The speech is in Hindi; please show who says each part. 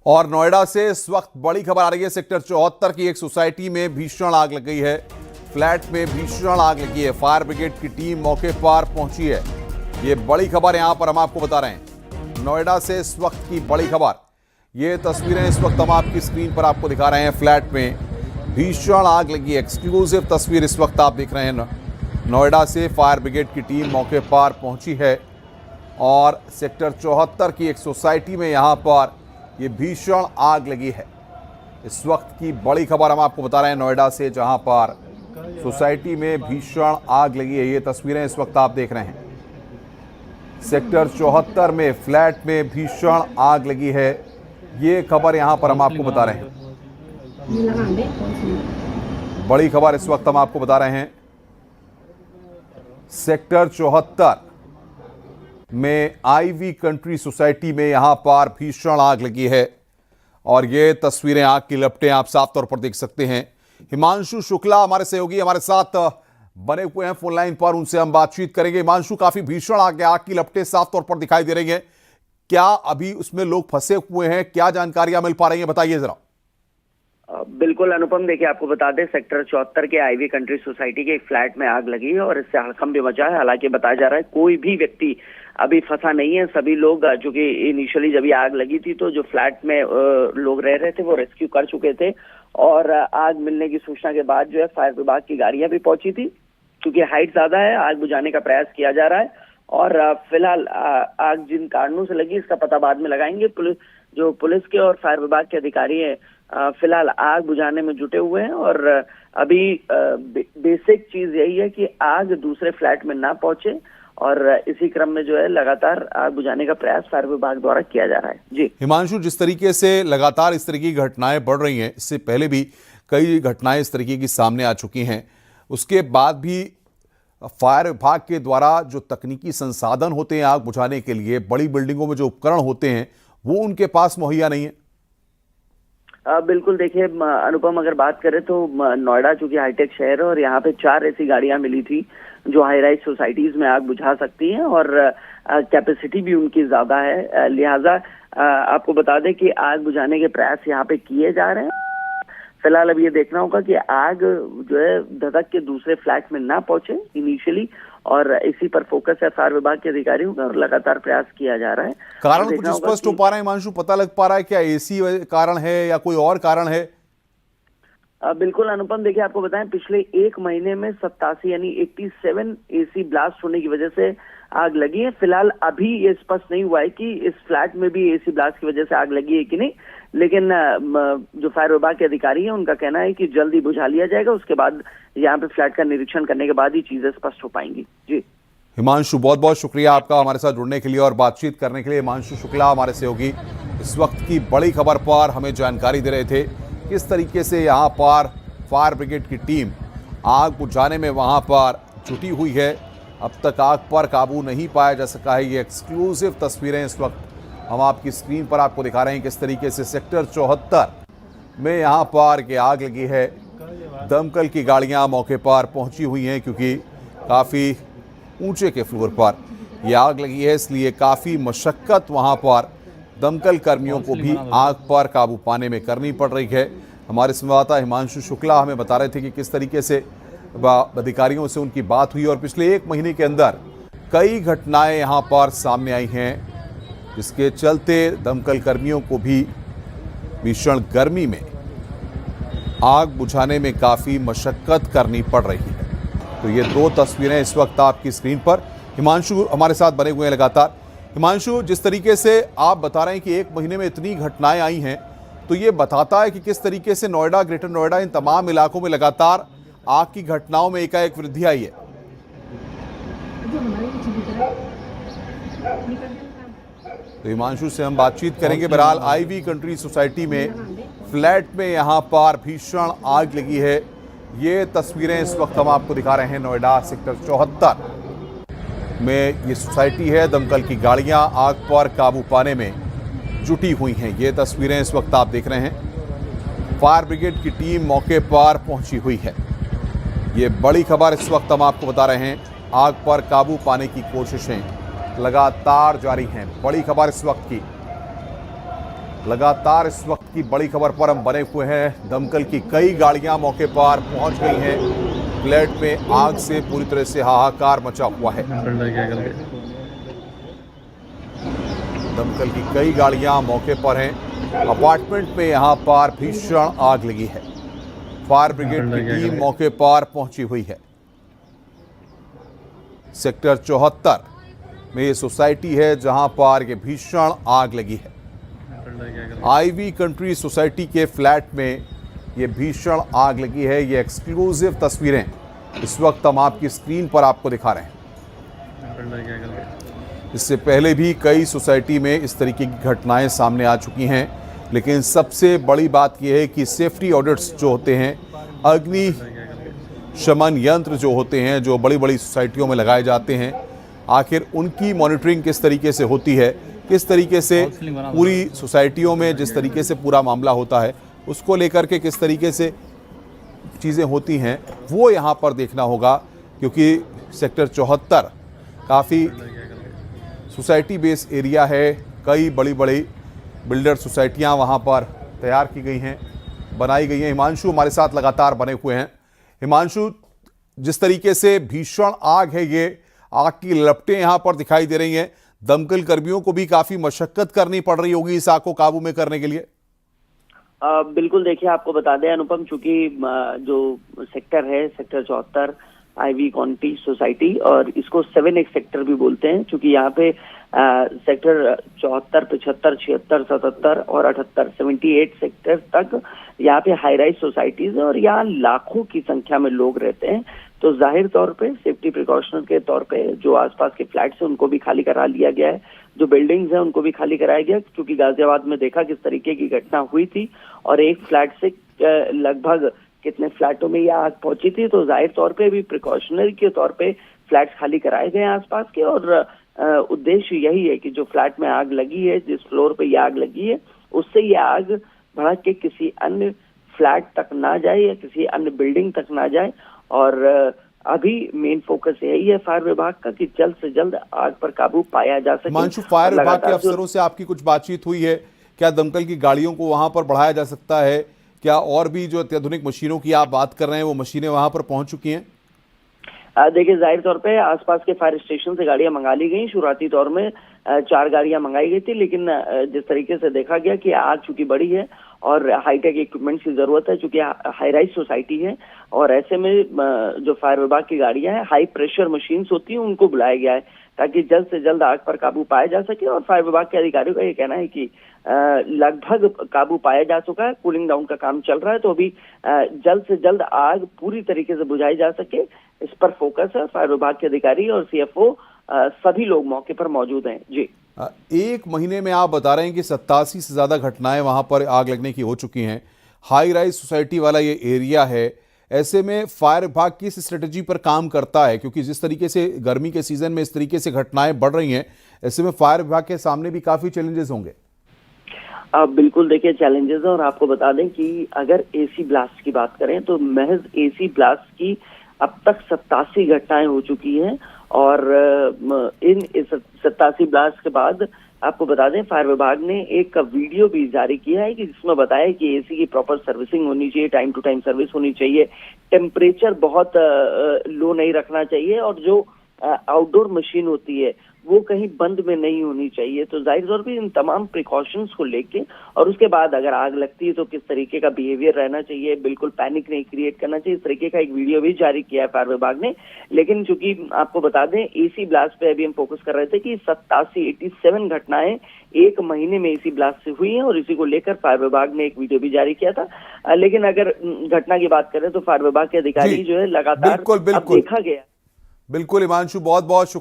Speaker 1: और नोएडा से इस वक्त बड़ी खबर आ रही है। सेक्टर 74 की एक सोसाइटी में भीषण आग लग गई है। फ्लैट में भीषण आग लगी है। फायर ब्रिगेड की टीम मौके पर पहुंची है। ये बड़ी खबर यहां पर हम आपको बता रहे हैं। नोएडा से इस वक्त की बड़ी खबर, ये तस्वीरें इस वक्त हम आपकी स्क्रीन पर आपको दिखा रहे हैं। फ्लैट में भीषण आग लगी है। एक्सक्लूसिव तस्वीर इस वक्त आप देख रहे हैं। नोएडा से फायर ब्रिगेड की टीम मौके पर पहुंची है और सेक्टर 74 की एक सोसाइटी में यहां पर ये भीषण आग लगी है। इस वक्त की बड़ी खबर हम आपको बता रहे हैं नोएडा से, जहां पर सोसाइटी में भीषण आग लगी है। ये तस्वीरें इस वक्त आप देख रहे हैं। सेक्टर 74 में फ्लैट में भीषण आग लगी है। ये खबर यहां पर हम आपको बता रहे हैं। बड़ी खबर इस वक्त हम आपको बता रहे हैं। सेक्टर 74 में आईवी कंट्री सोसाइटी में यहां पर भीषण आग लगी है और ये तस्वीरें आग की लपटें आप साफ तौर पर देख सकते हैं। हिमांशु शुक्ला हमारे सहयोगी हमारे साथ बने हुए हैं फोन लाइन पर, उनसे हम बातचीत करेंगे। हिमांशु, काफी भीषण आग की लपटें साफ तौर पर दिखाई दे रही हैं। क्या अभी उसमें लोग फंसे हुए हैं? क्या जानकारियां मिल पा रही हैं, बताइए जरा।
Speaker 2: बिल्कुल अनुपम, देखिए आपको बता दें सेक्टर 74 के आईवी कंट्री सोसाइटी के एक फ्लैट में आग लगी है और इससे हड़कंप भी मचा है। हालांकि बताया जा रहा है कोई भी व्यक्ति अभी फंसा नहीं है। सभी लोग, जो कि इनिशियली जब ये आग लगी थी तो जो फ्लैट में लोग रह रहे थे वो रेस्क्यू कर चुके थे और आग मिलने की सूचना के बाद जो है फायर विभाग की गाड़ियां भी पहुंची थी। क्योंकि हाइट ज्यादा है, आग बुझाने का प्रयास किया जा रहा है और फिलहाल आग जिन कारणों से लगी इसका पता बाद में लगाएंगे। पुलिस के और फायर विभाग के अधिकारी हैं, फिलहाल आग बुझाने में जुटे हुए हैं और अभी बेसिक चीज यही है कि आग दूसरे फ्लैट में ना पहुंचे और इसी क्रम में जो है लगातार आग बुझाने का प्रयास फायर विभाग द्वारा किया जा रहा है। जी
Speaker 1: हिमांशु, जिस तरीके से लगातार इस तरीके की घटनाएं बढ़ रही हैं, इससे पहले भी कई घटनाएं इस तरीके की सामने आ चुकी हैं, उसके बाद भी फायर विभाग के द्वारा जो तकनीकी संसाधन होते हैं आग बुझाने के लिए, बड़ी बिल्डिंगों में जो उपकरण होते हैं वो उनके पास मुहैया नहीं है।
Speaker 2: बिल्कुल, देखिए अनुपम, अगर बात करें तो नोएडा चूंकि हाईटेक शहर है और यहाँ पे 4 ऐसी गाड़ियां मिली थी जो हाई राइज सोसाइटीज में आग बुझा सकती हैं और कैपेसिटी भी उनकी ज्यादा है। लिहाजा आपको बता दें कि आग बुझाने के प्रयास यहाँ पे किए जा रहे हैं। फिलहाल अब ये देखना होगा कि आग जो है धधक के दूसरे फ्लैट में ना पहुंचे इनिशियली, और इसी पर फोकस है फायर विभाग के अधिकारियों का और लगातार प्रयास किया जा रहा है।
Speaker 1: कारण कुछ स्पष्ट हो पा रहा है हिमांशु, पता लग पा रहा है क्या एसी कारण है या कोई और कारण है?
Speaker 2: बिल्कुल अनुपम, देखिए आपको बताएं पिछले 1 महीने में 87 यानी 87 एसी ब्लास्ट होने की वजह से आग लगी है। फिलहाल अभी ये स्पष्ट नहीं हुआ है कि इस फ्लैट में भी एसी ब्लास्ट की वजह से आग लगी है कि नहीं, लेकिन जो फायर विभाग के अधिकारी हैं उनका कहना है कि जल्दी बुझा लिया जाएगा। उसके बाद यहाँ पे फ्लैट का निरीक्षण करने के बाद ही चीजें स्पष्ट हो पाएंगी। जी
Speaker 1: हिमांशु, बहुत बहुत शुक्रिया आपका हमारे साथ जुड़ने के लिए और बातचीत करने के लिए। हिमांशु शुक्ला हमारे सहयोगी इस वक्त की बड़ी खबर पर हमें जानकारी दे रहे थे किस तरीके से यहाँ पर फायर ब्रिगेड की टीम आग बुझाने में वहाँ पर जुटी हुई है। अब तक आग पर काबू नहीं पाया जा सका है। ये एक्सक्लूसिव तस्वीरें इस वक्त हम आपकी स्क्रीन पर आपको दिखा रहे हैं किस तरीके से सेक्टर 74 में यहाँ पर के आग लगी है। दमकल की गाड़ियाँ मौके पर पहुँची हुई हैं क्योंकि काफ़ी ऊंचे के फ्लोर पर यह आग लगी है, इसलिए काफ़ी मशक्क़त वहाँ पर दमकल कर्मियों को भी आग पर काबू पाने में करनी पड़ रही है। हमारे संवाददाता हिमांशु शुक्ला हमें बता रहे थे कि किस तरीके से अधिकारियों से उनकी बात हुई और पिछले 1 महीने के अंदर कई घटनाएं यहाँ पर सामने आई हैं, जिसके चलते दमकल कर्मियों को भी भीषण गर्मी में आग बुझाने में काफ़ी मशक्क़त करनी पड़ रही है। तो ये 2 तस्वीरें इस वक्त आपकी स्क्रीन पर। हिमांशु हमारे साथ बने हुए हैं लगातार। हिमांशु, जिस तरीके से आप बता रहे हैं कि 1 महीने में इतनी घटनाएं आई हैं, तो ये बताता है कि किस तरीके से नोएडा, ग्रेटर नोएडा, इन तमाम इलाकों में लगातार आग की घटनाओं में एकाएक वृद्धि आई है। तो हिमांशु से हम बातचीत करेंगे। बहरहाल आईवी कंट्री सोसाइटी में फ्लैट में यहां पर भीषण आग लगी है। ये तस्वीरें इस वक्त हम आपको दिखा रहे हैं। नोएडा सेक्टर 74 में ये सोसाइटी है। दमकल की गाड़ियां आग पर काबू पाने में जुटी हुई हैं। ये तस्वीरें इस वक्त आप देख रहे हैं। फायर ब्रिगेड की टीम मौके पर पहुंची हुई है। ये बड़ी खबर इस वक्त हम आपको बता रहे हैं। आग पर काबू पाने की कोशिशें लगातार जारी हैं। बड़ी खबर इस वक्त की लगातार इस वक्त की बड़ी खबर पर हम बने हुए हैं। दमकल की कई गाड़ियां मौके पर पहुंच गई हैं। फ्लैट में आग से पूरी तरह से हाहाकार मचा हुआ है। दमकल की कई गाड़ियां मौके पर हैं। अपार्टमेंट में यहां पर भीषण आग लगी है। फायर ब्रिगेड की टीम मौके पर पहुंची हुई है। सेक्टर 74 में ये सोसाइटी है जहां पर ये भीषण आग लगी है। आईवी कंट्री सोसाइटी के फ्लैट में ये भीषण आग लगी है। ये एक्सक्लूसिव तस्वीरें इस वक्त हम आपकी स्क्रीन पर आपको दिखा रहे हैं। इससे पहले भी कई सोसाइटी में इस तरीके की घटनाएं सामने आ चुकी हैं, लेकिन सबसे बड़ी बात यह है कि सेफ्टी ऑडिट्स जो होते हैं, अग्नि शमन यंत्र जो होते हैं, जो बड़ी बड़ी सोसाइटियों में लगाए जाते हैं, आखिर उनकी मॉनिटरिंग किस तरीके से होती है, किस तरीके से पूरी सोसाइटियों में जिस तरीके से पूरा मामला होता है उसको लेकर के किस तरीके से चीज़ें होती हैं, वो यहाँ पर देखना होगा। क्योंकि सेक्टर 74 काफ़ी सोसाइटी बेस एरिया है। कई बड़ी बड़ी बिल्डर सोसाइटियाँ वहाँ पर तैयार की गई हैं, बनाई गई हैं। हिमांशु हमारे साथ लगातार बने हुए हैं। हिमांशु, जिस तरीके से भीषण आग है, ये आग की लपटें यहाँ पर दिखाई दे रही हैं, दमकल कर्मियों को भी काफी मशक्कत करनी पड़ रही होगी इस आग को काबू में करने के लिए।
Speaker 2: बिल्कुल, देखिए आपको बता दें अनुपम, चूंकि जो सेक्टर है सेक्टर 74 आईवी कंट्री सोसाइटी, और इसको 7X सेक्टर भी बोलते हैं, चूंकि यहाँ पे सेक्टर 74, 75, 76, 77 और 78 78 सेक्टर तक यहाँ पे हाई राइज सोसाइटीज है और यहाँ लाखों की संख्या में लोग रहते हैं। तो जाहिर तौर पे सेफ्टी प्रिकॉशन के तौर पे जो आसपास के फ्लैट्स हैं उनको भी खाली करा लिया गया है, जो बिल्डिंग्स हैं उनको भी खाली कराया गया, क्योंकि गाजियाबाद में देखा किस तरीके की घटना हुई थी और एक फ्लैट से लगभग कितने फ्लैटों में यह आग पहुंची थी। तो जाहिर तौर पे भी प्रिकॉशनरी के तौर पे फ्लैट्स खाली कराए गए आसपास के, और उद्देश्य यही है कि जो फ्लैट में आग लगी है, जिस फ्लोर पे यह आग लगी है, उससे ये आग भड़क के किसी अन्य फ्लैट तक ना जाए या किसी अन्य बिल्डिंग तक ना जाए। और अभी मेन फोकस यही है फायर विभाग का कि जल्द से जल्द आग पर काबू पाया जा सके।
Speaker 1: हिमांशु, फायर विभाग के अफसरों से आपकी कुछ बातचीत हुई है क्या? दमकल की गाड़ियों को वहां पर बढ़ाया जा सकता है क्या? और भी जो अत्याधुनिक मशीनों की आप बात कर रहे हैं, वो मशीनें वहां पर पहुंच चुकी हैं?
Speaker 2: देखिए, जाहिर तौर पे आसपास के फायर स्टेशन से गाड़ियां मंगा ली गई। शुरुआती दौर में 4 गाड़ियां मंगाई गई थी, लेकिन जिस तरीके से देखा गया कि आग चूंकि बड़ी है और हाईटेक इक्विपमेंट्स की जरूरत है, चूंकि हाई राइज सोसाइटी है, और ऐसे में जो फायर विभाग की गाड़ियां हैं, हाई प्रेशर मशीन्स होती हैं, उनको बुलाया गया है ताकि जल्द से जल्द आग पर काबू पाया जा सके। और फायर विभाग के अधिकारियों का ये कहना है कि लगभग काबू पाया जा चुका है, कूलिंग डाउन का काम चल रहा है, तो अभी जल्द से जल्द आग पूरी तरीके से बुझाई जा सके, इस पर फोकस है। फायर विभाग के अधिकारी और CFO सभी लोग मौके पर मौजूद हैं। जी,
Speaker 1: एक महीने में आप बता रहे हैं कि 87 से ज्यादा घटनाएं वहां पर आग लगने की हो चुकी हैं। हाई राइज सोसाइटी वाला ये एरिया है, ऐसे में फायर विभाग किस स्ट्रेटजी पर काम करता है? क्योंकि जिस तरीके से गर्मी के सीजन में इस तरीके से घटनाएं बढ़ रही हैं, ऐसे में फायर विभाग के सामने भी काफी चैलेंजेस होंगे।
Speaker 2: बिल्कुल, देखिए चैलेंजेस है, और आपको बता दें कि अगर AC ब्लास्ट की बात करें तो महज AC ब्लास्ट की अब तक 87 घटनाएं हो चुकी हैं। और इन 87 ब्लास्ट के बाद आपको बता दें फायर विभाग ने एक वीडियो भी जारी किया है कि जिसमें बताया है कि AC की प्रॉपर सर्विसिंग होनी चाहिए, टाइम टू टाइम सर्विस होनी चाहिए, टेम्परेचर बहुत लो नहीं रखना चाहिए, और जो आउटडोर मशीन होती है वो कहीं बंद में नहीं होनी चाहिए। तो जाहिर तौर पर इन तमाम प्रिकॉशंस को लेके, और उसके बाद अगर आग लगती है तो किस तरीके का बिहेवियर रहना चाहिए, बिल्कुल पैनिक नहीं क्रिएट करना चाहिए, इस तरीके का एक वीडियो भी जारी किया है फायर विभाग ने। लेकिन चूंकि आपको बता दें AC ब्लास्ट पे अभी हम फोकस कर रहे थे कि 87 घटनाएं एक महीने में AC ब्लास्ट से हुई हैं, और इसी को लेकर फायर विभाग ने एक वीडियो भी जारी किया था। लेकिन अगर घटना की बात करें तो फायर विभाग के अधिकारी जो है लगातार देखा गया।
Speaker 1: बिल्कुल हिमांशु, बहुत बहुत शुक्रिया।